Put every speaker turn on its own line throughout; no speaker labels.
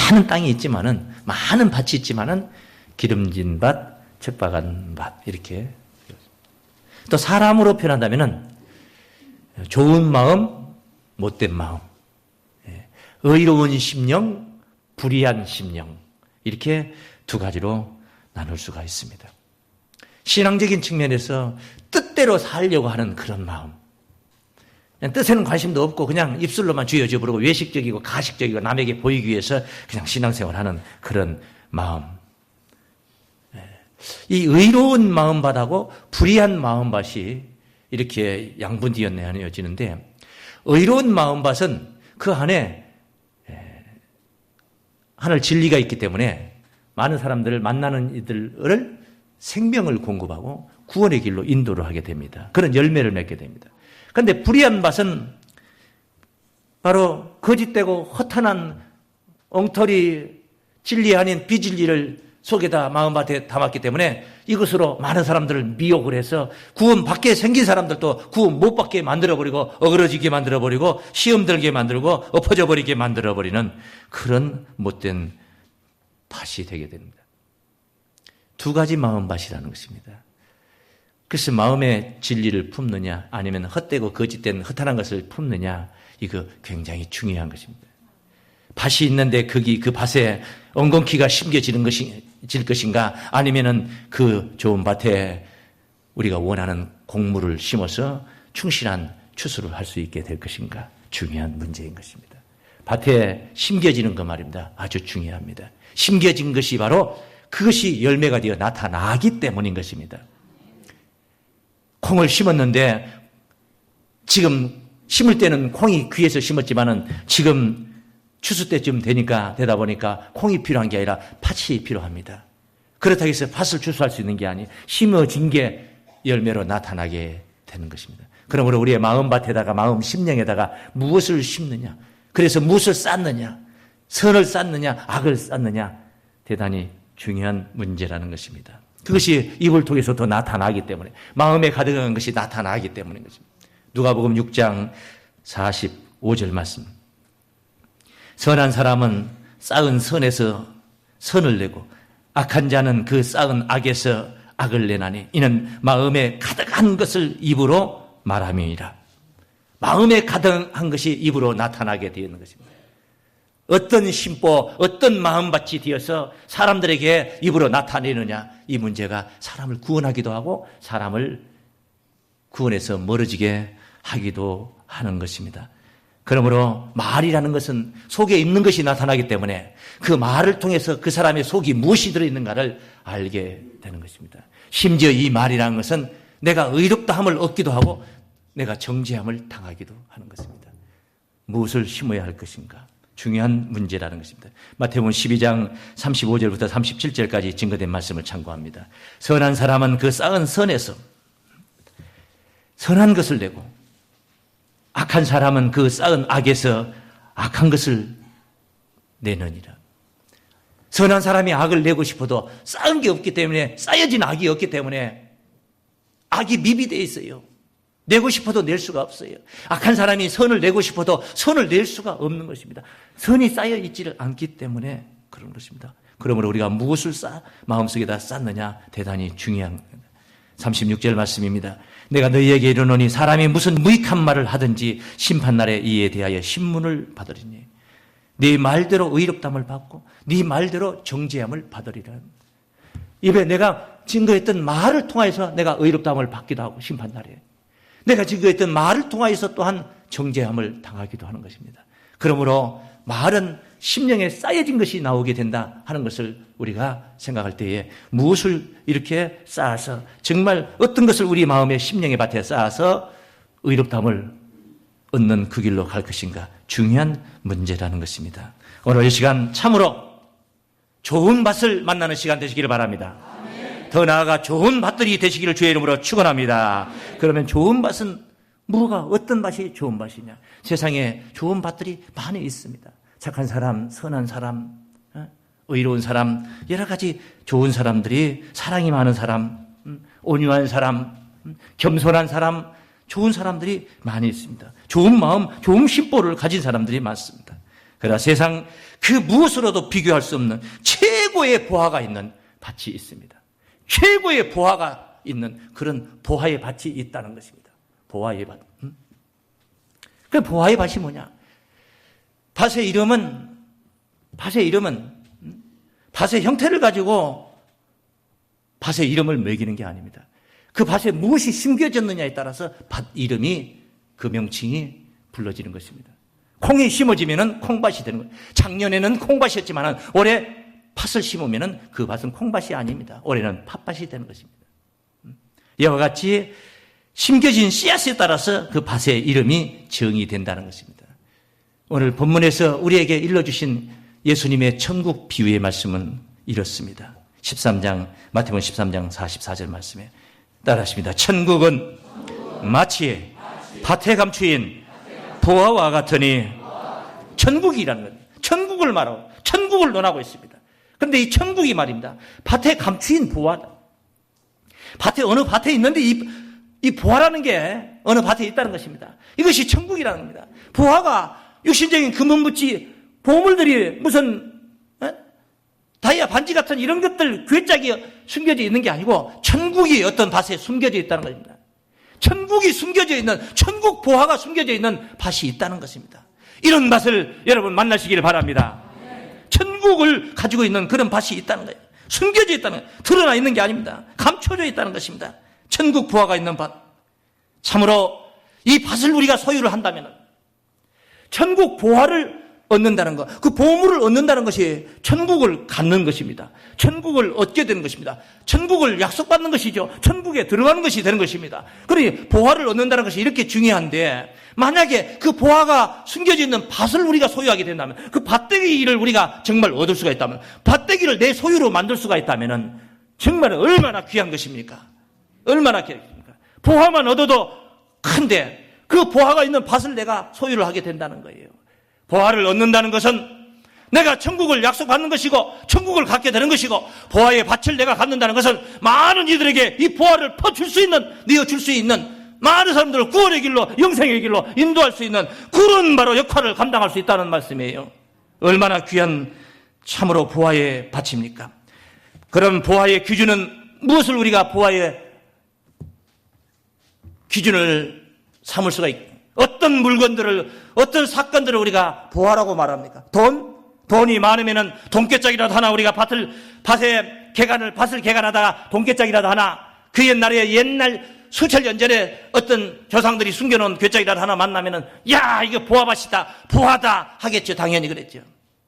많은 땅이 있지만은, 많은 밭이 있지만은 기름진 밭, 척박한 밭, 이렇게. 또 사람으로 표현한다면은 좋은 마음, 못된 마음, 의로운 심령, 불의한 심령, 이렇게 두 가지로 나눌 수가 있습니다. 신앙적인 측면에서 뜻대로 살려고 하는 그런 마음, 그냥 뜻에는 관심도 없고 그냥 입술로만 쥐어져 부르고 외식적이고 가식적이고 남에게 보이기 위해서 그냥 신앙생활하는 그런 마음. 이 의로운 마음밭하고 불의한 마음밭이 이렇게 양분되어 나뉘어지는데, 의로운 마음밭은 그 안에 하늘 진리가 있기 때문에 많은 사람들을 만나는 이들을 생명을 공급하고 구원의 길로 인도를 하게 됩니다. 그런 열매를 맺게 됩니다. 그런데 불의한 밭은 바로 거짓되고 허탄한 엉터리 진리 아닌 비진리를 속에다 마음밭에 담았기 때문에 이것으로 많은 사람들을 미혹을 해서 구원 받게 생긴 사람들도 구원 못 받게 만들어버리고 어그러지게 만들어버리고 시험 들게 만들고 엎어져 버리게 만들어버리는 그런 못된 밭이 되게 됩니다. 두 가지 마음밭이라는 것입니다. 그래서 마음의 진리를 품느냐 아니면 헛되고 거짓된 허탄한 것을 품느냐, 이거 굉장히 중요한 것입니다. 밭이 있는데 그 밭에 엉겅퀴가 심겨질 것인가, 아니면은 그 좋은 밭에 우리가 원하는 곡물을 심어서 충실한 추수를 할 수 있게 될 것인가, 중요한 문제인 것입니다. 밭에 심겨지는 것 말입니다. 아주 중요합니다. 심겨진 것이 바로 그것이 열매가 되어 나타나기 때문인 것입니다. 콩을 심었는데 지금 심을 때는 콩이 귀해서 심었지만은 지금 추수 때쯤 되다 보니까 콩이 필요한 게 아니라 팥이 필요합니다. 그렇다고 해서 팥을 추수할 수 있는 게 아니에요. 심어진 게 열매로 나타나게 되는 것입니다. 그러므로 우리의 마음밭에다가 마음 심령에다가 무엇을 심느냐, 그래서 무엇을 쌓느냐, 선을 쌓느냐 악을 쌓느냐, 대단히 중요한 문제라는 것입니다. 그것이 입을 통해서 더 나타나기 때문에, 마음에 가득한 것이 나타나기 때문인 것입니다. 누가복음 6장 45절 말씀. 선한 사람은 쌓은 선에서 선을 내고 악한 자는 그 쌓은 악에서 악을 내나니 이는 마음에 가득한 것을 입으로 말함이니라. 마음에 가득한 것이 입으로 나타나게 되어 있는 것입니다. 어떤 심보, 어떤 마음밭이 되어서 사람들에게 입으로 나타내느냐, 이 문제가 사람을 구원하기도 하고 사람을 구원에서 멀어지게 하기도 하는 것입니다. 그러므로 말이라는 것은 속에 있는 것이 나타나기 때문에 그 말을 통해서 그 사람의 속이 무엇이 들어있는가를 알게 되는 것입니다. 심지어 이 말이라는 것은 내가 의롭다함을 얻기도 하고 내가 정죄함을 당하기도 하는 것입니다. 무엇을 심어야 할 것인가, 중요한 문제라는 것입니다. 마태복음 12장 35절부터 37절까지 증거된 말씀을 참고합니다. 선한 사람은 그 쌓은 선에서 선한 것을 내고 악한 사람은 그 쌓은 악에서 악한 것을 내느니라. 선한 사람이 악을 내고 싶어도 쌓은 게 없기 때문에, 쌓여진 악이 없기 때문에 악이 미비되어 있어요. 내고 싶어도 낼 수가 없어요. 악한 사람이 선을 내고 싶어도 선을 낼 수가 없는 것입니다. 선이 쌓여 있지를 않기 때문에 그런 것입니다. 그러므로 우리가 무엇을 마음속에다 쌓느냐, 대단히 중요한 겁니다. 36절 말씀입니다. 내가 너희에게 이르노니 사람이 무슨 무익한 말을 하든지 심판날에 이에 대하여 신문을 받으리니 네 말대로 의롭담을 받고 네 말대로 정죄함을 받으리라. 입에 내가 증거했던 말을 통하여서 내가 의롭담을 받기도 하고 심판날에 내가 증거했던 말을 통하여서 또한 정죄함을 당하기도 하는 것입니다. 그러므로 말은 심령에 쌓여진 것이 나오게 된다 하는 것을 우리가 생각할 때에 무엇을 이렇게 쌓아서 정말 어떤 것을 우리 마음의 심령의 밭에 쌓아서 의롭다함을 얻는 그 길로 갈 것인가, 중요한 문제라는 것입니다. 오늘 이 시간 참으로 좋은 밭을 만나는 시간 되시기를 바랍니다. 더 나아가 좋은 밭들이 되시기를 주의 이름으로 축원합니다. 그러면 좋은 밭은 뭐가, 어떤 밭이 좋은 밭이냐? 세상에 좋은 밭들이 많이 있습니다. 착한 사람, 선한 사람, 의로운 사람, 여러 가지 좋은 사람들이, 사랑이 많은 사람, 온유한 사람, 겸손한 사람, 좋은 사람들이 많이 있습니다. 좋은 마음, 좋은 심보를 가진 사람들이 많습니다. 그러나 세상 그 무엇으로도 비교할 수 없는 최고의 보화가 있는 밭이 있습니다. 최고의 보화가 있는 그런 보화의 밭이 있다는 것입니다. 보화의 밭. 그 보화의 밭이 뭐냐? 밭의 이름은 밭의 형태를 가지고 밭의 이름을 매기는 게 아닙니다. 그 밭에 무엇이 심겨졌느냐에 따라서 밭 이름이, 그 명칭이 불러지는 것입니다. 콩이 심어지면은 콩밭이 되는 거예요. 작년에는 콩밭이었지만 올해 팥을 심으면은 그 밭은 콩밭이 아닙니다. 올해는 팥밭이 되는 것입니다. 이와 같이 심겨진 씨앗에 따라서 그 밭의 이름이 정의된다는 것입니다. 오늘 본문에서 우리에게 일러주신 예수님의 천국 비유의 말씀은 이렇습니다. 마태복음 13장 44절 말씀에 따라하십니다. 천국은 마치 밭에 감추인 보화와 같으니, 천국이라는 것, 천국을 말하고 천국을 논하고 있습니다. 그런데 이 천국이 말입니다, 밭에 감추인 보화다. 어느 밭에 있는데 이 보화라는 게 어느 밭에 있다는 것입니다. 이것이 천국이라는 겁니다. 보화가 육신적인 금은부치, 보물들이 무슨 다이아 반지 같은 이런 것들 괴짝이 숨겨져 있는 게 아니고 천국이 어떤 밭에 숨겨져 있다는 것입니다. 천국이 숨겨져 있는, 천국 보화가 숨겨져 있는 밭이 있다는 것입니다. 이런 밭을 여러분 만나시기를 바랍니다. 천국을 가지고 있는 그런 밭이 있다는 거예요. 숨겨져 있다는 거예요. 드러나 있는 게 아닙니다. 감춰져 있다는 것입니다. 천국 보화가 있는 밭. 참으로 이 밭을 우리가 소유를 한다면 천국 보화를 얻는다는 것, 그 보물을 얻는다는 것이 천국을 갖는 것입니다. 천국을 얻게 되는 것입니다. 천국을 약속받는 것이죠. 천국에 들어가는 것이 되는 것입니다. 그러니 보화를 얻는다는 것이 이렇게 중요한데, 만약에 그 보화가 숨겨져 있는 밭을 우리가 소유하게 된다면, 그 밭대기를 우리가 정말 얻을 수가 있다면, 밭대기를 내 소유로 만들 수가 있다면 정말 얼마나 귀한 것입니까? 얼마나 귀한 것입니까? 보화만 얻어도 큰데 그 보화가 있는 밭을 내가 소유를 하게 된다는 거예요. 보화를 얻는다는 것은 내가 천국을 약속받는 것이고 천국을 갖게 되는 것이고, 보화의 밭을 내가 갖는다는 것은 많은 이들에게 이 보화를 퍼줄 수 있는, 내어줄 수 있는, 많은 사람들을 구원의 길로, 영생의 길로 인도할 수 있는 그런 바로 역할을 감당할 수 있다는 말씀이에요. 얼마나 귀한 참으로 보화의 밭입니까? 그럼 보화의 기준은 무엇을 우리가 보화의 기준을 삼을 수가 있고, 어떤 물건들을, 어떤 사건들을 우리가 보화라고 말합니까? 돈이 많으면은 돈깨짝이라도 하나, 우리가 밭을 개간하다가 돈깨짝이라도 하나, 그 옛날 수천 년 전에 어떤 조상들이 숨겨놓은 괴짝이라도 하나 만나면은, 야, 이거 보화밭이다, 보화다 하겠죠. 당연히 그랬죠.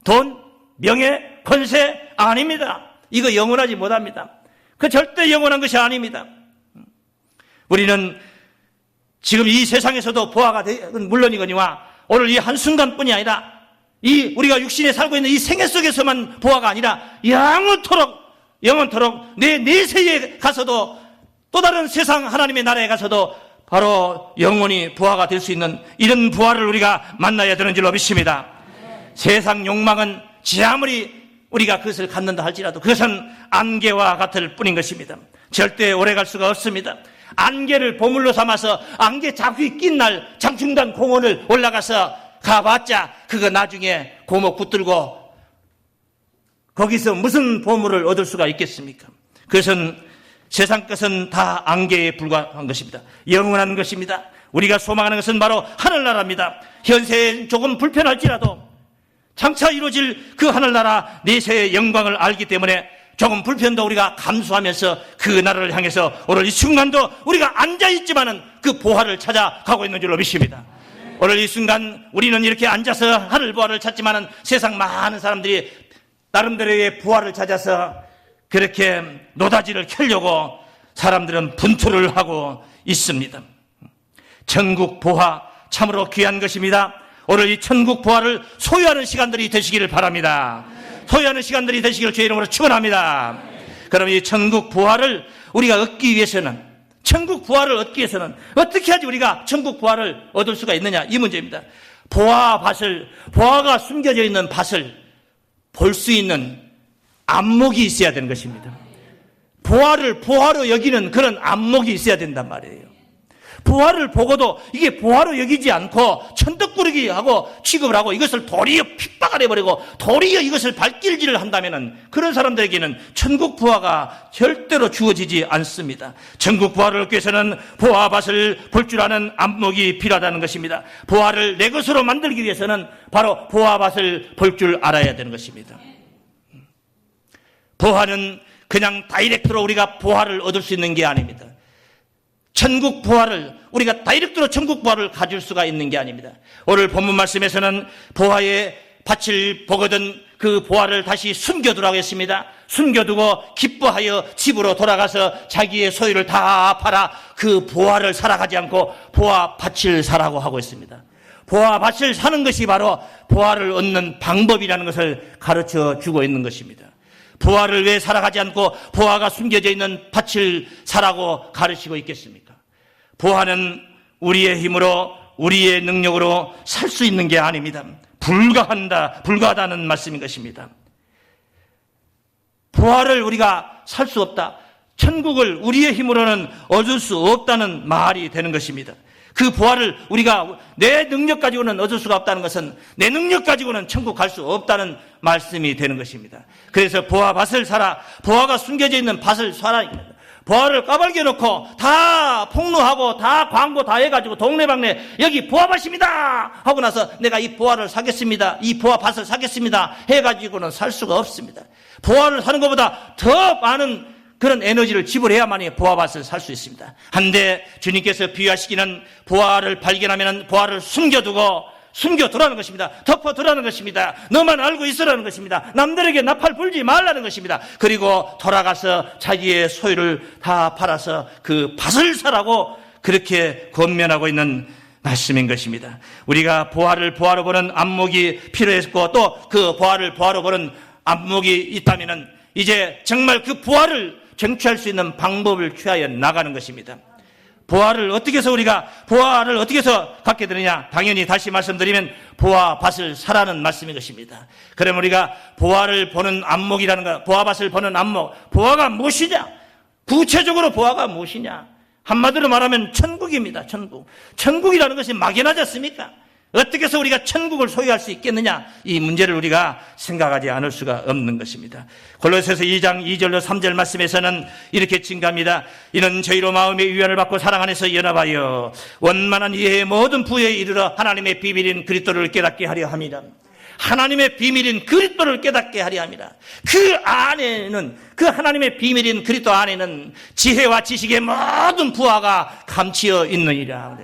돈, 명예, 권세 아닙니다. 이거 영원하지 못합니다. 그 절대 영원한 것이 아닙니다. 우리는 지금 이 세상에서도 보화가 물론이거니와 오늘 이 한순간뿐이 아니라 이 우리가 육신에 살고 있는 이 생애 속에서만 보화가 아니라 영원토록 내 내세에 가서도, 또 다른 세상 하나님의 나라에 가서도 바로 영원히 보화가 될 수 있는 이런 보화를 우리가 만나야 되는 줄로 믿습니다. 세상 욕망은 아무리 우리가 그것을 갖는다 할지라도 그것은 안개와 같을 뿐인 것입니다. 절대 오래갈 수가 없습니다. 안개를 보물로 삼아서 안개 자국이 낀 날 장충단 공원을 올라가서 가봤자 그거 나중에 고목 붙들고 거기서 무슨 보물을 얻을 수가 있겠습니까? 그것은 세상 것은 다 안개에 불과한 것입니다. 영원한 것입니다. 우리가 소망하는 것은 바로 하늘나라입니다. 현세에 조금 불편할지라도 장차 이루어질 그 하늘나라 내세의 영광을 알기 때문에 조금 불편도 우리가 감수하면서 그 나라를 향해서 오늘 이 순간도 우리가 앉아있지만은 그 보화를 찾아가고 있는 줄로 믿습니다. 오늘 이 순간 우리는 이렇게 앉아서 하늘 보화를 찾지만은 세상 많은 사람들이 나름대로의 보화를 찾아서 그렇게 노다지를 켜려고 사람들은 분투를 하고 있습니다. 천국 보화 참으로 귀한 것입니다. 오늘 이 천국 보화를 소유하는 시간들이 되시기를 바랍니다. 소유하는 시간들이 되시기를 주의 이름으로 축원합니다. 그럼 이 천국 보화를 우리가 얻기 위해서는, 천국 보화를 얻기 위해서는 어떻게 하지 우리가 천국 보화를 얻을 수가 있느냐, 이 문제입니다. 보화가 숨겨져 있는 밭을 볼 수 있는 안목이 있어야 되는 것입니다. 보화를 보화로 여기는 그런 안목이 있어야 된단 말이에요. 부활을 보고도 이게 부활로 여기지 않고 천덕꾸러기하고 취급을 하고 이것을 도리어 핍박을 해버리고 도리어 이것을 발길질을 한다면 그런 사람들에게는 천국 부활가 절대로 주어지지 않습니다. 천국 부활을 얻기 위해서는 보아밭을 볼 줄 아는 안목이 필요하다는 것입니다. 부활을 내 것으로 만들기 위해서는 바로 보아밭을 볼 줄 알아야 되는 것입니다. 부활은 그냥 다이렉트로 우리가 부활을 얻을 수 있는 게 아닙니다. 천국 부활을 우리가 다이렉트로 천국 부활을 가질 수가 있는 게 아닙니다. 오늘 본문 말씀에서는 부활의 밭을 보거든 그 부활을 다시 숨겨두라고 했습니다. 숨겨두고 기뻐하여 집으로 돌아가서 자기의 소유를 다 팔아 그 부활을 살아가지 않고 부활 밭을 사라고 하고 있습니다. 부활 밭을 사는 것이 바로 부활을 얻는 방법이라는 것을 가르쳐 주고 있는 것입니다. 부활을 왜 살아가지 않고 부활가 숨겨져 있는 밭을 사라고 가르치고 있겠습니까? 부활은 우리의 힘으로 우리의 능력으로 살 수 있는 게 아닙니다. 불가하다는 말씀인 것입니다. 부활을 우리가 살 수 없다. 천국을 우리의 힘으로는 얻을 수 없다는 말이 되는 것입니다. 그 부활을 우리가 내 능력 가지고는 얻을 수가 없다는 것은 내 능력 가지고는 천국 갈 수 없다는 말씀이 되는 것입니다. 그래서 부활밭을 사라. 부활가 숨겨져 있는 밭을 사라. 부활을 까발겨 놓고 다 폭로하고 다 광고 다 해가지고 동네방네 여기 부활밭입니다 하고 나서 내가 이 부활을 사겠습니다. 이 부활밭을 사겠습니다 해가지고는 살 수가 없습니다. 부활을 사는 것보다 더 많은 그런 에너지를 지불해야만이 부활밭을 살 수 있습니다. 한데 주님께서 비유하시기는 부활을 발견하면 부활을 숨겨두라는 것입니다. 덮어두라는 것입니다. 너만 알고 있으라는 것입니다. 남들에게 나팔 불지 말라는 것입니다. 그리고 돌아가서 자기의 소유를 다 팔아서 그 밭을 사라고 그렇게 권면하고 있는 말씀인 것입니다. 우리가 부활을 부활로 보는 안목이 필요했고 또 그 부활을 부활로 보는 안목이 있다면 이제 정말 그 부활을 쟁취할 수 있는 방법을 취하여 나가는 것입니다. 부활을 어떻게 해서 우리가 부활을 어떻게 해서 갖게 되느냐? 당연히 다시 말씀드리면 부활밭을 사라는 말씀인 것입니다. 그럼 우리가 부활을 보는 안목이라는 것, 부활밭을 보는 안목, 부활가 무엇이냐? 구체적으로 부활가 무엇이냐? 한마디로 말하면 천국입니다. 천국이라는 것이 막연하지 않습니까? 어떻게 해서 우리가 천국을 소유할 수 있겠느냐? 이 문제를 우리가 생각하지 않을 수가 없는 것입니다. 골로새서 2장 2절로 3절 말씀에서는 이렇게 증가합니다. 이는 저희로 마음의 위안을 받고 사랑 안에서 연합하여 원만한 이해의 모든 부에 이르러 하나님의 비밀인 그리스도를 깨닫게 하려 함이라. 하나님의 비밀인 그리스도를 깨닫게 하려 함이라. 그 안에는 그 하나님의 비밀인 그리스도 안에는 지혜와 지식의 모든 부하가 감추어 있느니라.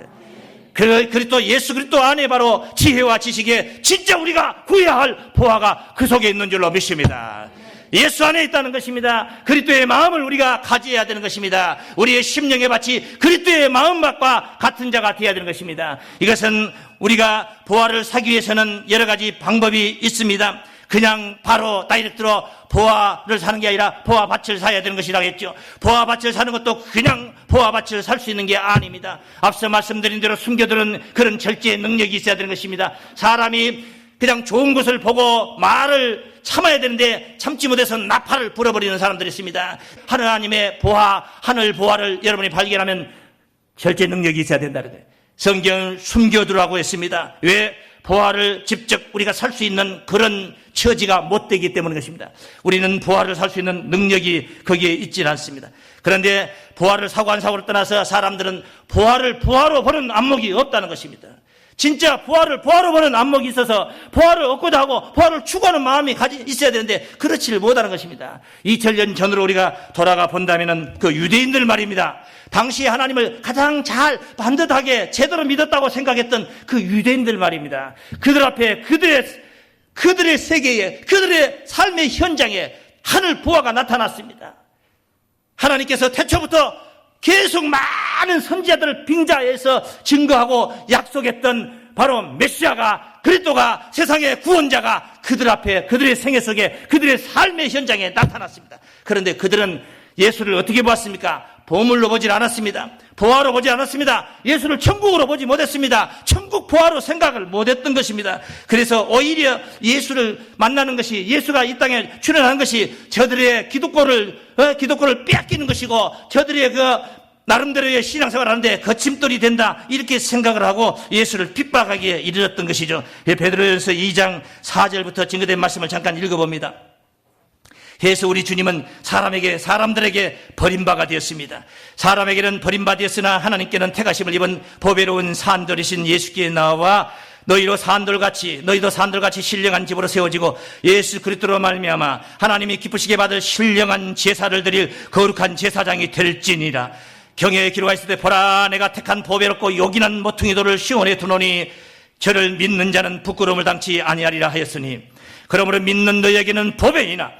그리스도 예수 그리스도 안에 바로 지혜와 지식에 진짜 우리가 구해야 할 보화가 그 속에 있는 줄로 믿습니다. 예수 안에 있다는 것입니다. 그리스도의 마음을 우리가 가져야 되는 것입니다. 우리의 심령의 밭이 그리스도의 마음밭과 같은 자가 되어야 되는 것입니다. 이것은 우리가 보화를 사기 위해서는 여러 가지 방법이 있습니다. 그냥 바로 다이렉트로 보화를 사는 게 아니라 보화밭을 사야 되는 것이라고 했죠. 보화밭을 사는 것도 그냥 보화밭을 살 수 있는 게 아닙니다. 앞서 말씀드린 대로 숨겨두는 그런 절제의 능력이 있어야 되는 것입니다. 사람이 그냥 좋은 것을 보고 말을 참아야 되는데 참지 못해서 나팔을 불어버리는 사람들이 있습니다. 하나님의 보화, 하늘 보화를 여러분이 발견하면 절제 능력이 있어야 된다는 거예요. 성경을 숨겨두라고 했습니다. 왜? 보화를 직접 우리가 살 수 있는 그런 처지가 못 되기 때문인 것입니다. 우리는 보화를 살 수 있는 능력이 거기에 있지는 않습니다. 그런데 보화를 사고 안 사고를 떠나서 사람들은 보화를 보화로 보는 안목이 없다는 것입니다. 진짜 보화로 보는 안목이 있어서 보화를 얻고자 하고 보화를 추구하는 마음이 있어야 되는데 그렇지를 못하는 것입니다. 2000년 전으로 우리가 돌아가 본다면 그 유대인들 말입니다. 당시 하나님을 가장 잘 반듯하게 제대로 믿었다고 생각했던 그 유대인들 말입니다. 그들 앞에 그들의 세계에 그들의 삶의 현장에 하늘 보화가 나타났습니다. 하나님께서 태초부터 계속 많은 선지자들을 빙자해서 증거하고 약속했던 바로 메시아가 그리스도가 세상의 구원자가 그들 앞에 그들의 생애 속에 그들의 삶의 현장에 나타났습니다. 그런데 그들은 예수를 어떻게 보았습니까? 보물로 보질 않았습니다. 보화로 보지 않았습니다. 예수를 천국으로 보지 못했습니다. 천국 보화로 생각을 못했던 것입니다. 그래서 오히려 예수를 만나는 것이 예수가 이 땅에 출현한 것이 저들의 기독교를 빼앗기는 것이고 저들의 그 나름대로의 신앙생활을 하는데 거침돌이 된다 이렇게 생각을 하고 예수를 핍박하기에 이르렀던 것이죠. 베드로전서 2장 4절부터 증거된 말씀을 잠깐 읽어봅니다. 해서 우리 주님은 사람들에게 버림바가 되었습니다. 사람에게는 버림받았으나 하나님께는 택하심을 입은 보배로운 산돌이신 예수께 나와 너희도 산돌같이 신령한 집으로 세워지고 예수 그리스도로 말미암아 하나님이 기쁘시게 받을 신령한 제사를 드릴 거룩한 제사장이 될지니라. 경외에 기록하 있을 때 보라 내가 택한 보배롭고 요긴한 모퉁이 돌을 시온에 두노니 저를 믿는 자는 부끄러움을 당치 아니하리라 하였으니 그러므로 믿는 너희에게는 보배이나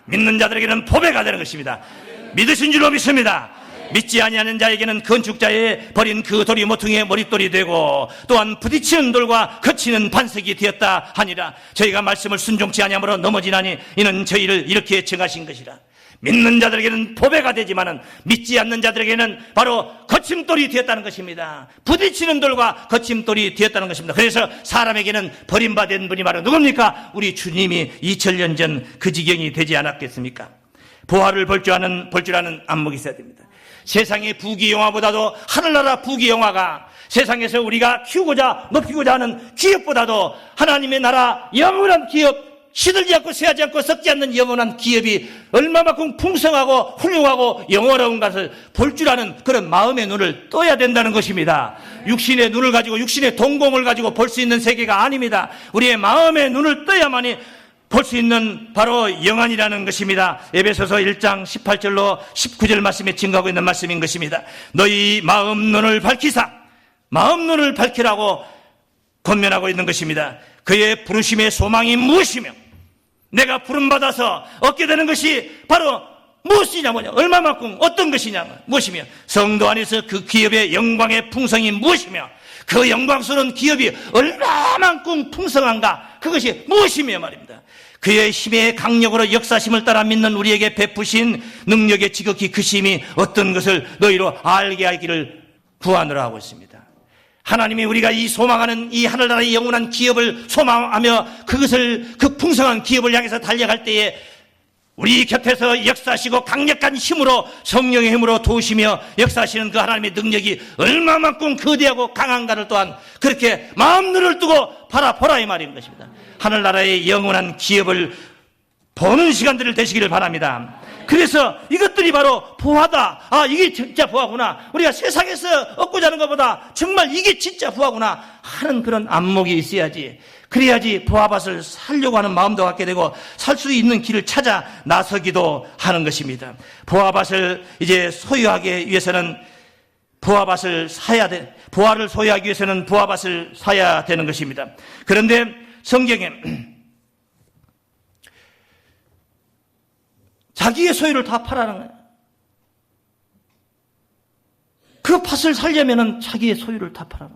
믿는 자들에게는 보배가 되는 것입니다. 믿으신 줄로 믿습니다. 믿지 아니하는 자에게는 건축자의 버린 그 돌이 모퉁이의 머릿돌이 되고 또한 부딪히는 돌과 거치는 반석이 되었다 하니라. 저희가 말씀을 순종치 아니함으로 넘어지나니 이는 저희를 이렇게 정하신 것이라. 믿는 자들에게는 보배가 되지만은 믿지 않는 자들에게는 바로 거침돌이 되었다는 것입니다. 부딪히는 돌과 거침돌이 되었다는 것입니다. 그래서 사람에게는 버림받은 분이 바로 누굽니까? 우리 주님이 2000년 전 그 지경이 되지 않았겠습니까? 보화를 볼 줄 아는 안목이 있어야 됩니다. 세상의 부귀영화보다도 하늘나라 부귀영화가 세상에서 우리가 키우고자 높이고자 하는 기업보다도 하나님의 나라 영원한 기업, 시들지 않고 쇠하지 않고 썩지 않는 영원한 기업이 얼마만큼 풍성하고 훌륭하고 영원한 것을 볼 줄 아는 그런 마음의 눈을 떠야 된다는 것입니다. 육신의 눈을 가지고 육신의 동공을 가지고 볼 수 있는 세계가 아닙니다. 우리의 마음의 눈을 떠야만이 볼 수 있는 바로 영안이라는 것입니다. 에베소서 1장 18절로 19절 말씀에 증거하고 있는 말씀인 것입니다. 너희 마음 눈을 밝히라고 권면하고 있는 것입니다. 그의 부르심의 소망이 무엇이며 내가 부름받아서 얻게 되는 것이 바로 무엇이냐 얼마만큼 어떤 것이냐 무엇이며 성도 안에서 그 기업의 영광의 풍성이 무엇이며 그 영광스러운 기업이 얼마만큼 풍성한가 그것이 무엇이며 말입니다. 그의 힘의 강력으로 역사심을 따라 믿는 우리에게 베푸신 능력의 지극히 그 힘이 어떤 것을 너희로 알게 하기를 구하노라 하고 있습니다. 하나님이 우리가 이 소망하는 이 하늘나라의 영원한 기업을 소망하며 그것을 그 풍성한 기업을 향해서 달려갈 때에 우리 곁에서 역사하시고 강력한 힘으로 성령의 힘으로 도우시며 역사하시는 그 하나님의 능력이 얼마만큼 거대하고 강한가를 또한 그렇게 마음눈을 뜨고 바라보라 이 말인 것입니다. 하늘나라의 영원한 기업을 보는 시간들을 되시기를 바랍니다. 그래서 이것들이 바로 보화다. 아, 이게 진짜 보화구나. 우리가 세상에서 얻고자 하는 것보다 정말 이게 진짜 보화구나 하는 그런 안목이 있어야지. 그래야지 보화밭을 살려고 하는 마음도 갖게 되고 살 수 있는 길을 찾아 나서기도 하는 것입니다. 보화밭을 이제 소유하기 위해서는 보화밭을 사야 돼. 보화를 소유하기 위해서는 보화밭을 사야 되는 것입니다. 그런데 성경에 자기의 소유를 다 팔아라는 거예요. 그 밭을 살려면은 자기의 소유를 다 팔아라.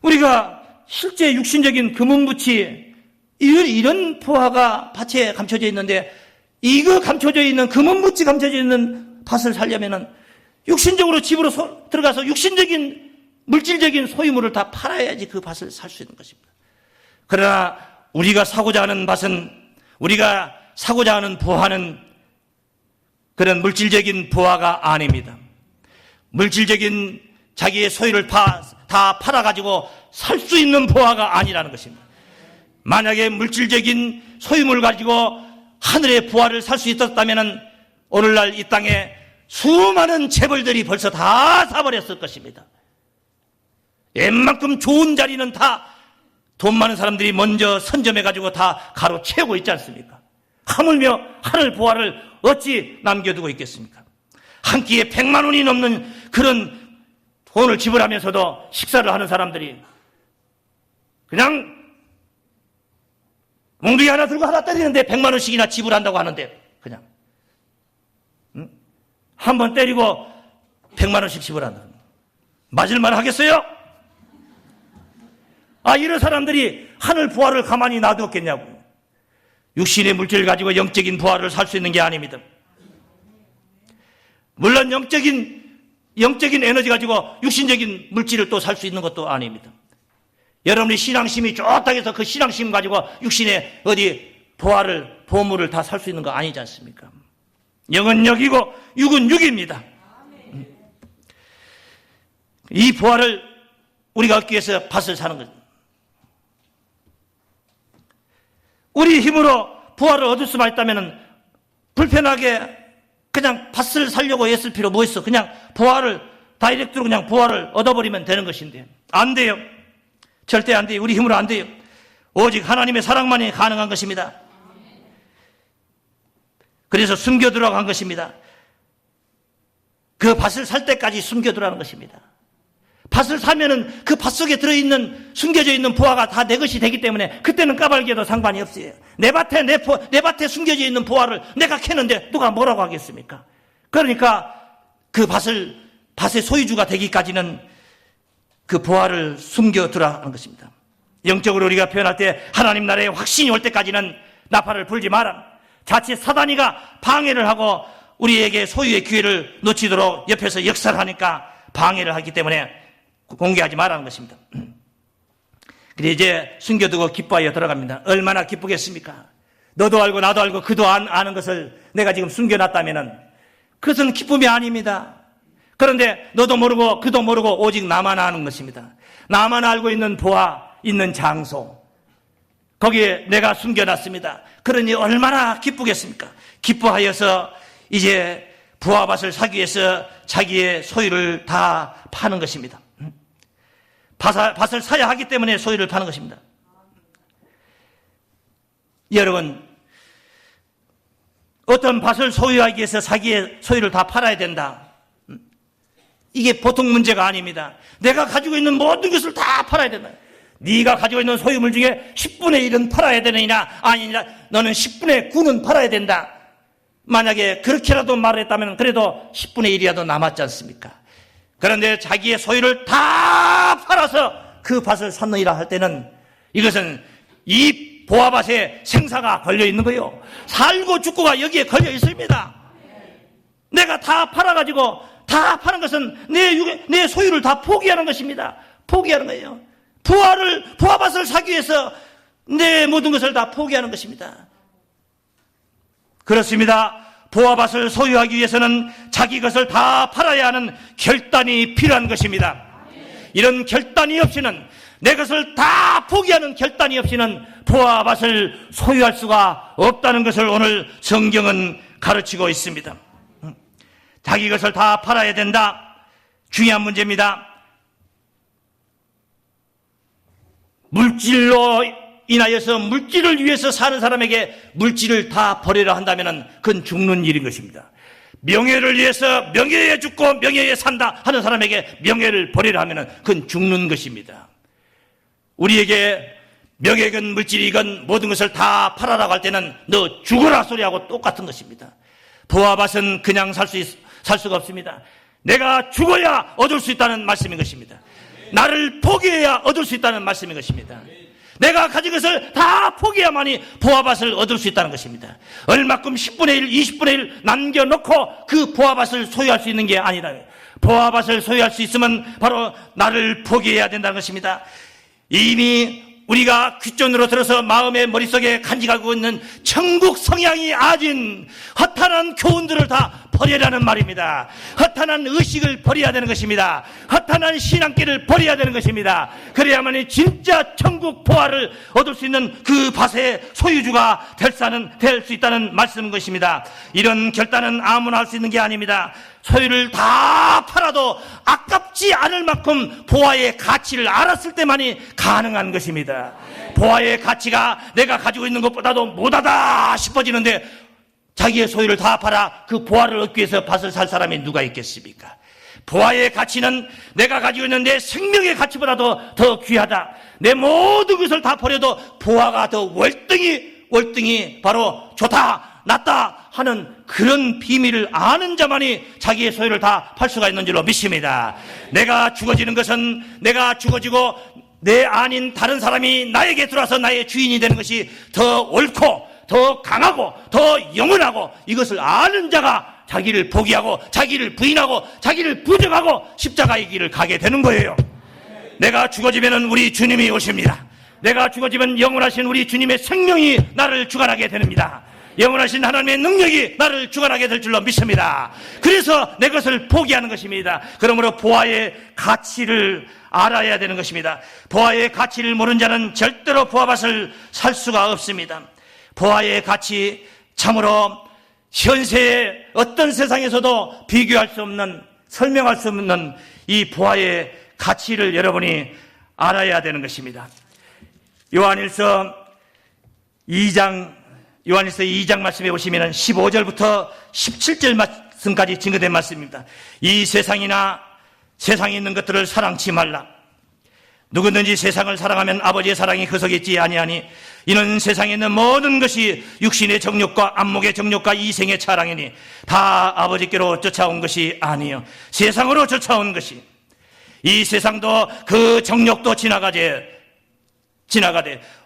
우리가 실제 육신적인 금은부치 이런 보화가 밭에 감춰져 있는데 이거 감춰져 있는 금은부치 감춰져 있는 밭을 살려면은 육신적으로 집으로 들어가서 육신적인 물질적인 소유물을 다 팔아야지 그 밭을 살 수 있는 것입니다. 그러나 우리가 사고자 하는 밭은 우리가 사고자 하는 보화는 그런 물질적인 보화가 아닙니다. 물질적인 자기의 소유를 다 팔아가지고 살 수 있는 보화가 아니라는 것입니다. 만약에 물질적인 소유물을 가지고 하늘의 보화를 살 수 있었다면 오늘날 이 땅에 수많은 재벌들이 벌써 다 사버렸을 것입니다. 웬만큼 좋은 자리는 다 돈 많은 사람들이 먼저 선점해가지고 다 가로채우고 있지 않습니까? 하물며 하늘 보화를 어찌 남겨두고 있겠습니까? 한 끼에 100만 원이 넘는 그런 돈을 지불하면서도 식사를 하는 사람들이 그냥 몽둥이 하나 들고 하나 때리는데 100만 원씩이나 지불한다고 하는데 그냥 한 번 때리고 100만 원씩 지불한다. 맞을만 하겠어요? 아, 이런 사람들이 하늘 부활을 가만히 놔두었겠냐고요. 육신의 물질을 가지고 영적인 부활을 살 수 있는 게 아닙니다. 물론 영적인 에너지 가지고 육신적인 물질을 또 살 수 있는 것도 아닙니다. 여러분이 신앙심이 좋다고 해서 그 신앙심 가지고 육신의 어디 보물을 다 살 수 있는 거 아니지 않습니까? 영은 영이고 육은 육입니다. 이 부활을 우리가 얻기 위해서 밭을 사는 거죠. 우리 힘으로 부활을 얻을 수만 있다면 불편하게 그냥 밭을 살려고 애쓸 필요 뭐 있어? 그냥 부활을 다이렉트로 그냥 부활을 얻어버리면 되는 것인데 안 돼요. 절대 안 돼요. 우리 힘으로 안 돼요. 오직 하나님의 사랑만이 가능한 것입니다. 그래서 숨겨두라고 한 것입니다. 그 밭을 살 때까지 숨겨두라는 것입니다. 밭을 사면은 그 밭 속에 들어있는 숨겨져 있는 부화가 다 내 것이 되기 때문에 그때는 까발겨도 상관이 없어요. 내 밭에 숨겨져 있는 부화를 내가 캐는데 누가 뭐라고 하겠습니까? 그러니까 그 밭의 소유주가 되기까지는 그 부화를 숨겨두라 하는 것입니다. 영적으로 우리가 표현할 때 하나님 나라의 확신이 올 때까지는 나팔을 불지 마라. 자칫 사단이가 방해를 하고 우리에게 소유의 기회를 놓치도록 옆에서 역사를 하니까 방해를 하기 때문에 공개하지 말라는 것입니다. 그래 이제 숨겨두고 기뻐하여 들어갑니다. 얼마나 기쁘겠습니까? 너도 알고 나도 알고 그도 아는 것을 내가 지금 숨겨놨다면은 그것은 기쁨이 아닙니다. 그런데 너도 모르고 그도 모르고 오직 나만 아는 것입니다. 나만 알고 있는 부와 있는 장소 거기에 내가 숨겨놨습니다. 그러니 얼마나 기쁘겠습니까? 기뻐하여서 이제 부화밭을 사기 위해서 자기의 소유를 다 파는 것입니다. 밭을 사야 하기 때문에 소유를 파는 것입니다. 여러분, 어떤 밭을 소유하기 위해서 자기의 소유를 다 팔아야 된다. 이게 보통 문제가 아닙니다. 내가 가지고 있는 모든 것을 다 팔아야 된다. 네가 가지고 있는 소유물 중에 10분의 1은 팔아야 되느냐 아니냐 너는 10분의 9는 팔아야 된다. 만약에 그렇게라도 말을 했다면 그래도 10분의 1이라도 남았지 않습니까? 그런데 자기의 소유를 다 팔아서 그 밭을 샀느니라 할 때는 이것은 이 보아밭에 생사가 걸려 있는 거예요. 살고 죽고가 여기에 걸려 있습니다. 내가 다 팔아가지고 다 파는 것은 내 소유를 다 포기하는 것입니다. 포기하는 거예요. 부화밭을 사기 위해서 내 모든 것을 다 포기하는 것입니다. 그렇습니다. 부화밭을 소유하기 위해서는 자기 것을 다 팔아야 하는 결단이 필요한 것입니다. 이런 결단이 없이는 내 것을 다 포기하는 결단이 없이는 부화밭을 소유할 수가 없다는 것을 오늘 성경은 가르치고 있습니다. 자기 것을 다 팔아야 된다. 중요한 문제입니다. 물질로 인하여서 물질을 위해서 사는 사람에게 물질을 다 버리라 한다면 그건 죽는 일인 것입니다. 명예를 위해서 명예에 죽고 명예에 산다 하는 사람에게 명예를 버리라 하면 그건 죽는 것입니다. 우리에게 명예건 물질이건 모든 것을 다 팔아라고 할 때는 너 죽어라 소리하고 똑같은 것입니다. 부화밭은 그냥 살 수가 없습니다. 내가 죽어야 얻을 수 있다는 말씀인 것입니다. 나를 포기해야 얻을 수 있다는 말씀인 것입니다. 내가 가진 것을 다 포기해야만이 부화밭을 얻을 수 있다는 것입니다. 얼마큼 10분의 1, 20분의 1 남겨놓고 그 부화밭을 소유할 수 있는 게 아니라 부화밭을 소유할 수 있으면 바로 나를 포기해야 된다는 것입니다. 이미 우리가 귓전으로 들어서 마음의 머릿속에 간직하고 있는 천국 성향이 아진 허탄한 교훈들을 다 버리라는 말입니다. 허탄한 의식을 버려야 되는 것입니다. 허탄한 신앙길을 버려야 되는 것입니다. 그래야만이 진짜 천국 보화를 얻을 수 있는 그 밭의 소유주가 될 수 있다는 말씀인 것입니다. 이런 결단은 아무나 할 수 있는 게 아닙니다. 소유를 다 팔아도 아깝지 않을 만큼 보화의 가치를 알았을 때만이 가능한 것입니다. 보화의 가치가 내가 가지고 있는 것보다도 못하다 싶어지는데 자기의 소유를 다 팔아 그 보화를 얻기 위해서 밭을 살 사람이 누가 있겠습니까? 보화의 가치는 내가 가지고 있는 내 생명의 가치보다도 더 귀하다. 내 모든 것을 다 버려도 보화가 더 월등히 바로 좋다, 낫다 하는 그런 비밀을 아는 자만이 자기의 소유를 다 팔 수가 있는 줄로 믿습니다. 내가 죽어지는 것은 내가 죽어지고 내 아닌 다른 사람이 나에게 들어와서 나의 주인이 되는 것이 더 옳고 더 강하고 더 영원하고 이것을 아는 자가 자기를 포기하고 자기를 부인하고 자기를 부정하고 십자가의 길을 가게 되는 거예요. 내가 죽어지면 우리 주님이 오십니다. 내가 죽어지면 영원하신 우리 주님의 생명이 나를 주관하게 됩니다. 영원하신 하나님의 능력이 나를 주관하게 될 줄로 믿습니다. 그래서 내 것을 포기하는 것입니다. 그러므로 보화의 가치를 알아야 되는 것입니다. 보화의 가치를 모르는 자는 절대로 보화밭을 살 수가 없습니다. 보화의 가치, 참으로 현세의 어떤 세상에서도 비교할 수 없는, 설명할 수 없는 이 보화의 가치를 여러분이 알아야 되는 것입니다. 요한일서 2장 말씀에 보시면 15절부터 17절 말씀까지 증거된 말씀입니다. 이 세상이나 세상에 있는 것들을 사랑치 말라. 누구든지 세상을 사랑하면 아버지의 사랑이 그 속에 있지 아니하니 이는 세상에 있는 모든 것이 육신의 정욕과 안목의 정욕과 이생의 차랑이니 다 아버지께로 쫓아온 것이 아니요 세상으로 쫓아온 것이. 이 세상도 그 정욕도 지나가되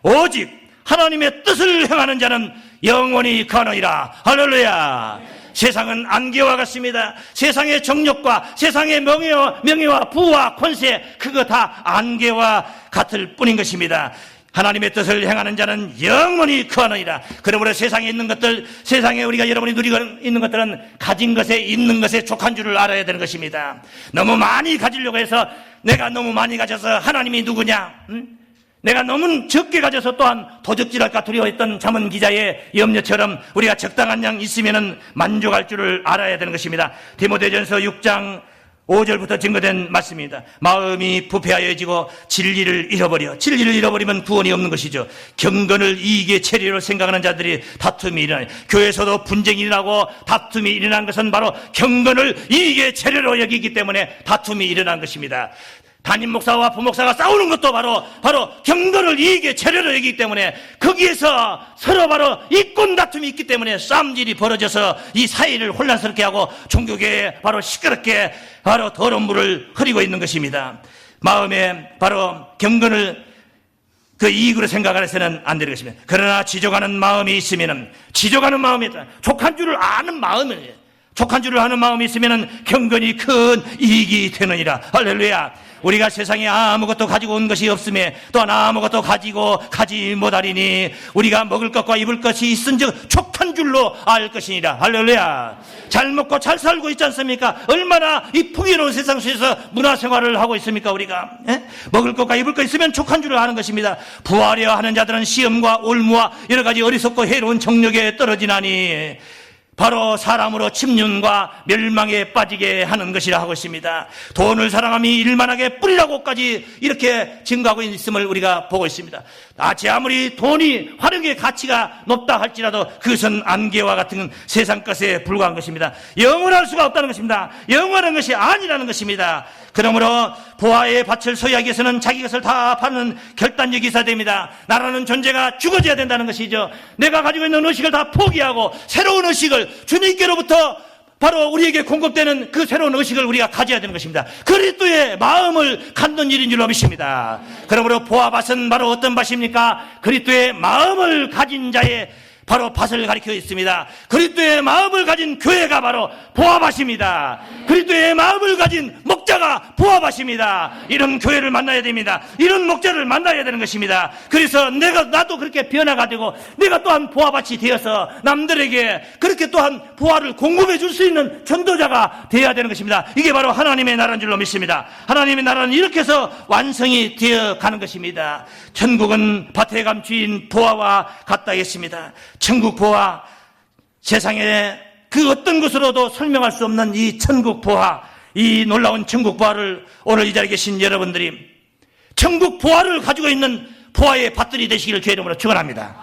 오직 하나님의 뜻을 행하는 자는 영원히 거하느니라. 할렐루야. 세상은 안개와 같습니다. 세상의 정욕과 세상의 명예와 부와 권세, 그거 다 안개와 같을 뿐인 것입니다. 하나님의 뜻을 행하는 자는 영원히 거하느니라. 그러므로 세상에 있는 것들, 세상에 우리가 여러분이 누리고 있는 것들은 가진 것에 있는 것에 족한 줄을 알아야 되는 것입니다. 너무 많이 가지려고 해서 내가 너무 많이 가져서 하나님이 누구냐? 내가 너무 적게 가져서 또한 도적질할까 두려워했던 잠언 기자의 염려처럼 우리가 적당한 양 있으면은 만족할 줄을 알아야 되는 것입니다. 디모데전서 6장 5절부터 증거된 말씀입니다. 마음이 부패하여지고 진리를 잃어버리면 구원이 없는 것이죠. 경건을 이익의 체리로 생각하는 자들이 다툼이 일어나요. 교회에서도 분쟁이 일어나고 다툼이 일어난 것은 바로 경건을 이익의 체리로 여기기 때문에 다툼이 일어난 것입니다. 담임 목사와 부목사가 싸우는 것도 바로 경건을 이익의 재료로 여기기 때문에 거기에서 서로 바로 이권 다툼이 있기 때문에 싸움질이 벌어져서 이 사회를 혼란스럽게 하고 종교계에 바로 시끄럽게 바로 더러운 물을 흐리고 있는 것입니다. 마음에 바로 경건을 그 이익으로 생각해서는 안 되는 것입니다. 그러나 지져가는 마음이 있으면은, 지져가는 마음이 있다. 족한 줄을 아는 마음이에요. 족한 줄을 아는 마음이 있으면은 경건이 큰 이익이 되느니라. 할렐루야. 우리가 세상에 아무것도 가지고 온 것이 없음에 또한 아무것도 가지 못하리니 우리가 먹을 것과 입을 것이 있은즉 족한 줄로 알 것이니라. 할렐루야. 잘 먹고 잘 살고 있지 않습니까? 얼마나 이 풍요로운 세상 속에서 문화생활을 하고 있습니까 우리가? 먹을 것과 입을 것 있으면 족한 줄을 아는 것입니다. 부하려 하는 자들은 시험과 올무와 여러 가지 어리석고 해로운 정욕에 떨어지나니 바로 사람으로 침륜과 멸망에 빠지게 하는 것이라 하고 있습니다. 돈을 사랑함이 일만하게 뿌리라고까지 이렇게 증거하고 있음을 우리가 보고 있습니다. 아무리 돈이 화력의 가치가 높다 할지라도 그것은 안개와 같은 세상 것에 불과한 것입니다. 영원할 수가 없다는 것입니다. 영원한 것이 아니라는 것입니다. 그러므로 보화의 밭을 소유하기 위해서는 자기 것을 다 파는 결단력이 있어야 됩니다. 나라는 존재가 죽어져야 된다는 것이죠. 내가 가지고 있는 의식을 다 포기하고 새로운 의식을 주님께로부터 바로 우리에게 공급되는 그 새로운 의식을 우리가 가져야 되는 것입니다. 그리스도의 마음을 갖는 일인 줄로 믿습니다. 그러므로 보화밭은 바로 어떤 밭입니까? 그리스도의 마음을 가진 자의 바로 밭을 가리켜 있습니다. 그리스도의 마음을 가진 교회가 바로 보화밭입니다. 그리스도의 마음을 가진 목자가 보화밭입니다. 이런 교회를 만나야 됩니다. 이런 목자를 만나야 되는 것입니다. 그래서 나도 그렇게 변화가지고 내가 또한 보화밭이 되어서 남들에게 그렇게 또한 보화를 공급해 줄 수 있는 전도자가 되어야 되는 것입니다. 이게 바로 하나님의 나라인 줄로 믿습니다. 하나님의 나라는 이렇게 해서 완성이 되어 가는 것입니다. 천국은 밭에 감추인 보화와 같다 했습니다. 천국 보화, 세상에 그 어떤 것으로도 설명할 수 없는 이 천국 보화, 이 놀라운 천국 보화를 오늘 이 자리에 계신 여러분들이 천국 보화를 가지고 있는 보화의 밭들이 되시기를 주의 이름으로 축원합니다.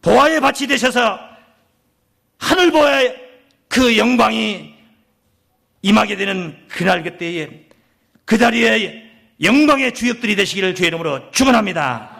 보화의 밭이 되셔서 하늘 보화의 그 영광이 임하게 되는 그날 그때에 그 자리에 영광의 주역들이 되시기를 주의 이름으로 축원합니다.